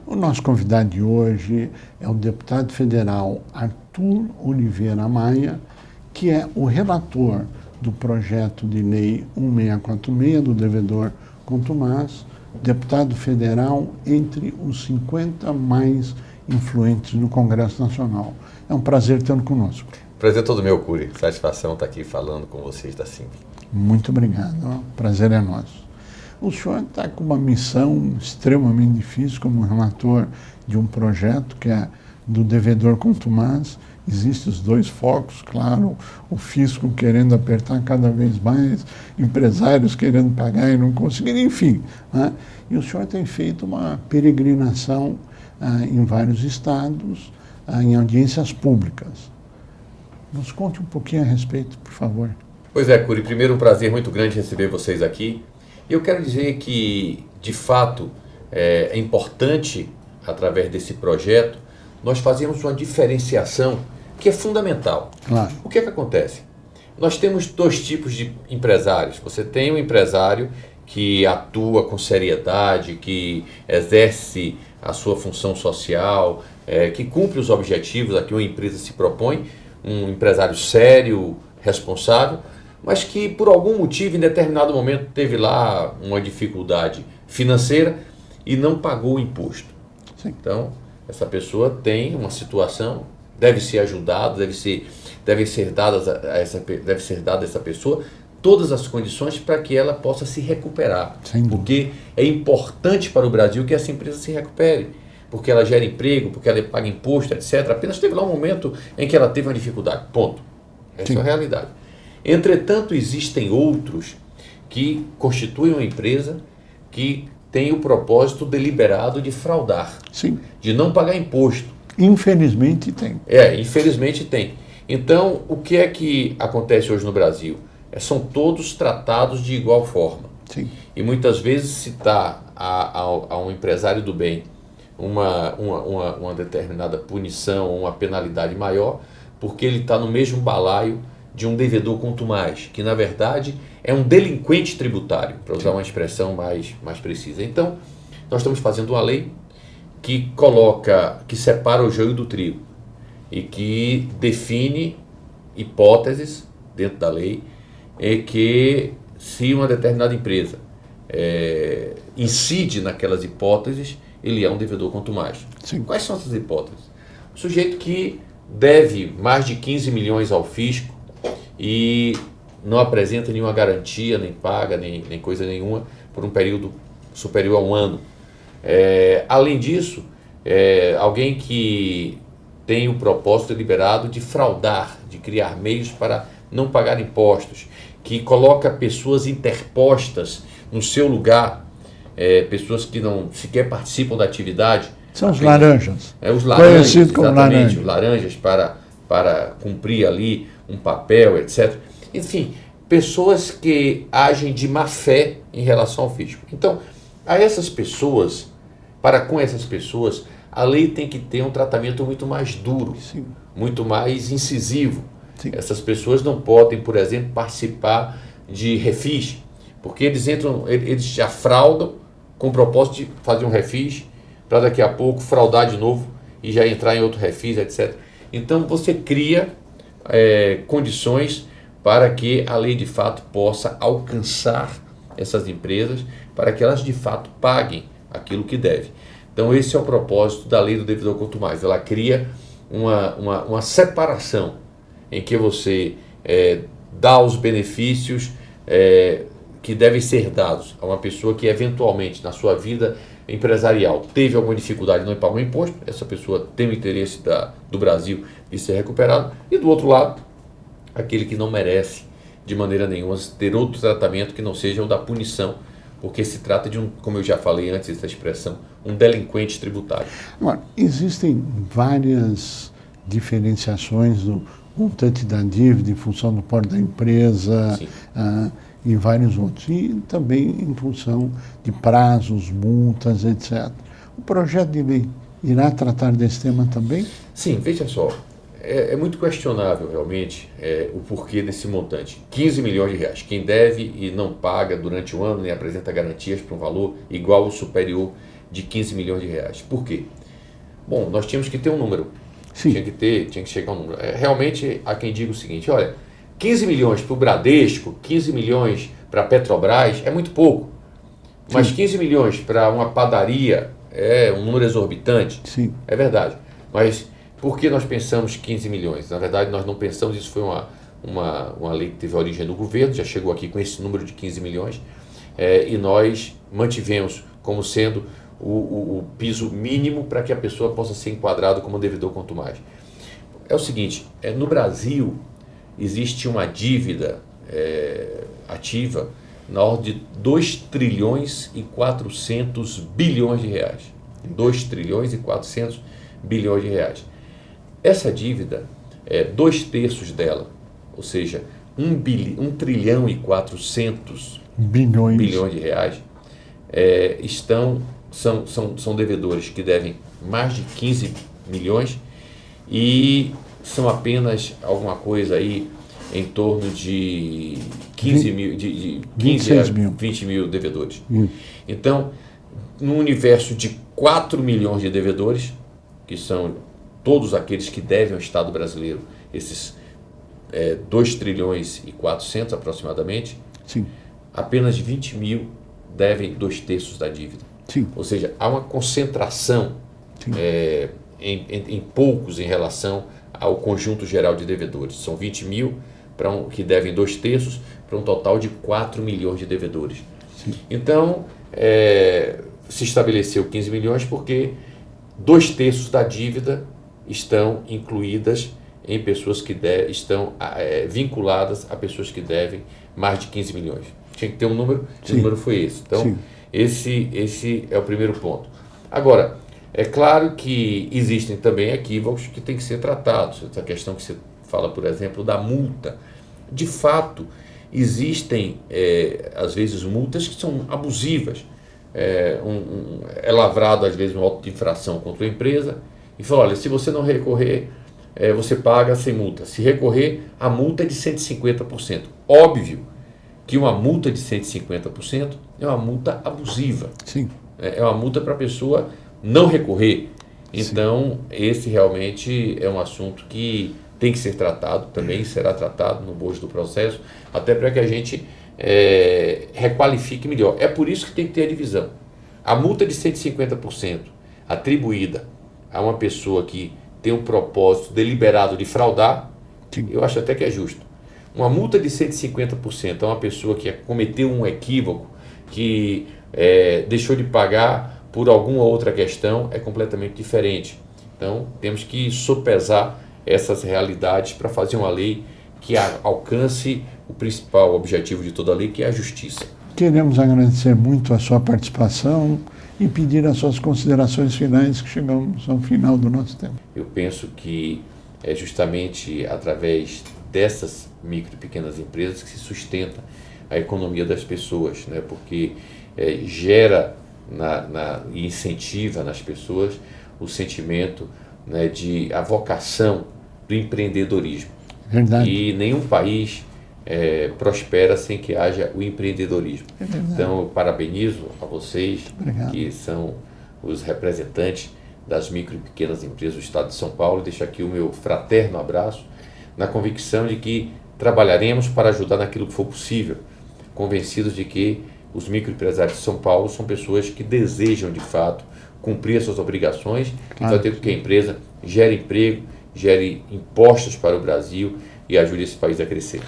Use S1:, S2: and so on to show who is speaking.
S1: O nosso convidado de hoje é o deputado federal Arthur Oliveira Maia, que é o relator do projeto de lei 1646 do devedor contumaz, deputado federal entre os 50 mais influentes no Congresso Nacional. É um prazer tê-lo conosco.
S2: Prazer todo meu, Cury. Satisfação estar aqui falando com vocês da Simp.
S1: Muito obrigado. O prazer é nosso. O senhor está com uma missão extremamente difícil como relator de um projeto que é do devedor contumaz. Existem os dois focos, claro, o fisco querendo apertar cada vez mais, empresários querendo pagar e não conseguirem, enfim. Né? E o senhor tem feito uma peregrinação em vários estados, em audiências públicas. Nos conte um pouquinho a respeito, por favor.
S2: Pois é, Cury, primeiro um prazer muito grande receber vocês aqui. Eu quero dizer que, de fato, é importante, através desse projeto, nós fazermos uma diferenciação que é fundamental.
S1: Claro.
S2: O que é que acontece? Nós temos dois tipos de empresários. Você tem um empresário que atua com seriedade, que exerce a sua função social, que cumpre os objetivos a que uma empresa se propõe, um empresário sério, responsável, mas que por algum motivo, em determinado momento, teve lá uma dificuldade financeira e não pagou o imposto.
S1: Sim.
S2: Então, essa pessoa tem uma situação, deve ser ajudada, deve ser dada a essa pessoa todas as condições para que ela possa se recuperar. Porque é importante para o Brasil que essa empresa se recupere, porque ela gera emprego, porque ela paga imposto, etc. Apenas teve lá um momento em que ela teve uma dificuldade. Ponto. Essa é a realidade. Entretanto, existem outros que constituem uma empresa que tem o propósito deliberado de fraudar,
S1: Sim.
S2: de não pagar imposto.
S1: Infelizmente tem.
S2: Infelizmente tem. Então, o que é que acontece hoje no Brasil? São todos tratados de igual forma.
S1: Sim.
S2: E muitas vezes se dá a um empresário do bem uma determinada punição, uma penalidade maior, porque ele está no mesmo balaio de um devedor contumaz, que na verdade é um delinquente tributário, para usar uma expressão mais precisa. Então, nós estamos fazendo uma lei que separa o joio do trigo e que define hipóteses dentro da lei que se uma determinada empresa incide naquelas hipóteses, ele é um devedor contumaz.
S1: Sim.
S2: Quais são essas hipóteses? O sujeito que deve mais de 15 milhões ao fisco e não apresenta nenhuma garantia, nem paga, nem coisa nenhuma, por um período superior a um ano. Além disso, alguém que tem o propósito deliberado de fraudar, de criar meios para não pagar impostos, que coloca pessoas interpostas no seu lugar, pessoas que não sequer participam da atividade.
S1: São os laranjas.
S2: Os laranjas,
S1: conhecido como
S2: exatamente,
S1: laranja.
S2: Os laranjas para cumprir ali um papel, etc. Enfim, pessoas que agem de má fé em relação ao fisco. Então, com essas pessoas, a lei tem que ter um tratamento muito mais duro,
S1: Sim.
S2: muito mais incisivo.
S1: Sim.
S2: Essas pessoas não podem, por exemplo, participar de refis, porque eles já fraudam com o propósito de fazer um refis, para daqui a pouco fraudar de novo e já entrar em outro refis, etc. Então você cria condições para que a lei de fato possa alcançar essas empresas, para que elas de fato paguem aquilo que deve. Então esse é o propósito da lei do devedor contumaz. Ela cria uma separação em que você dá os benefícios que devem ser dados a uma pessoa que eventualmente na sua vida empresarial teve alguma dificuldade e não pagou imposto. Essa pessoa tem o interesse do Brasil de ser recuperado, e do outro lado, aquele que não merece de maneira nenhuma ter outro tratamento que não seja o da punição, porque se trata de como eu já falei antes dessa expressão, um delinquente tributário.
S1: Agora, existem várias diferenciações do montante da dívida em função do porte da empresa, e vários outros, e também em função de prazos, multas, etc. O projeto de lei irá tratar desse tema também?
S2: Sim, veja só, é muito questionável realmente o porquê desse montante. 15 milhões de reais. Quem deve e não paga durante o ano, nem apresenta garantias para um valor igual ou superior de 15 milhões de reais. Por quê? Bom, nós tínhamos que ter um número.
S1: Sim.
S2: Tinha que chegar a um número. Realmente, há quem diga o seguinte, olha, 15 milhões para o Bradesco, 15 milhões para a Petrobras é muito pouco. Mas 15 milhões para uma padaria é um número exorbitante.
S1: Sim.
S2: É verdade. Mas por que nós pensamos 15 milhões? Na verdade, nós não pensamos, isso foi uma lei que teve origem do governo, já chegou aqui com esse número de 15 milhões, e nós mantivemos como sendo o piso mínimo para que a pessoa possa ser enquadrada como devedor contumaz. É o seguinte, no Brasil existe uma dívida ativa na ordem de 2 trilhões e 400 bilhões de reais. 2 trilhões e 400 bilhões de reais. Essa dívida, 2/3 dela, ou seja, 1 trilhão e 400 bilhões de reais, são devedores que devem mais de 15 milhões e são apenas alguma coisa aí em torno de 15 mil, de 15 a 20 mil devedores. Então, no universo de 4 milhões de devedores, que são todos aqueles que devem ao Estado brasileiro, esses 2 trilhões e 400 aproximadamente,
S1: sim,
S2: apenas 20 mil devem 2/3 da dívida.
S1: Sim.
S2: Ou seja, há uma concentração em poucos em relação ao conjunto geral de devedores. São 20 mil que devem 2/3 para um total de 4 milhões de devedores.
S1: Sim.
S2: Então, se estabeleceu 15 milhões porque 2/3 da dívida estão incluídas em pessoas que estão vinculadas a pessoas que devem mais de 15 milhões. Tinha que ter um número, e o número foi esse. Então, esse é o primeiro ponto. Agora, é claro que existem também equívocos que têm que ser tratados. Essa questão que você fala, por exemplo, da multa. De fato, existem, às vezes, multas que são abusivas. É lavrado, às vezes, um auto de infração contra a empresa e fala, olha, se você não recorrer, você paga sem multa. Se recorrer, a multa é de 150%. Óbvio que uma multa de 150% é uma multa abusiva.
S1: Sim.
S2: É uma multa para a pessoa não recorrer. Então, esse realmente é um assunto que tem que ser tratado, também será tratado no bojo do processo, até para que a gente requalifique melhor. É por isso que tem que ter a divisão. A multa de 150% atribuída a uma pessoa que tem um propósito deliberado de fraudar, eu acho até que é justo. Uma multa de 150% a uma pessoa que cometeu um equívoco, que deixou de pagar por alguma outra questão, é completamente diferente. Então, temos que sopesar essas realidades para fazer uma lei que alcance o principal objetivo de toda a lei, que é a justiça.
S1: Queremos agradecer muito a sua participação e pedir as suas considerações finais, que chegamos ao final do nosso tempo.
S2: Eu penso que é justamente através dessas micro e pequenas empresas que se sustenta a economia das pessoas, né? Porque gera e incentiva nas pessoas o sentimento, né, a vocação do empreendedorismo.
S1: Verdade.
S2: E nenhum país prospera sem que haja o empreendedorismo. Então, eu parabenizo a vocês, que são os representantes das micro e pequenas empresas do Estado de São Paulo. Deixo aqui o meu fraterno abraço, na convicção de que trabalharemos para ajudar naquilo que for possível, convencidos de que os microempresários de São Paulo são pessoas que desejam, de fato, cumprir as suas obrigações, e fazer com que a empresa gere emprego, gere impostos para o Brasil e ajude esse país a crescer.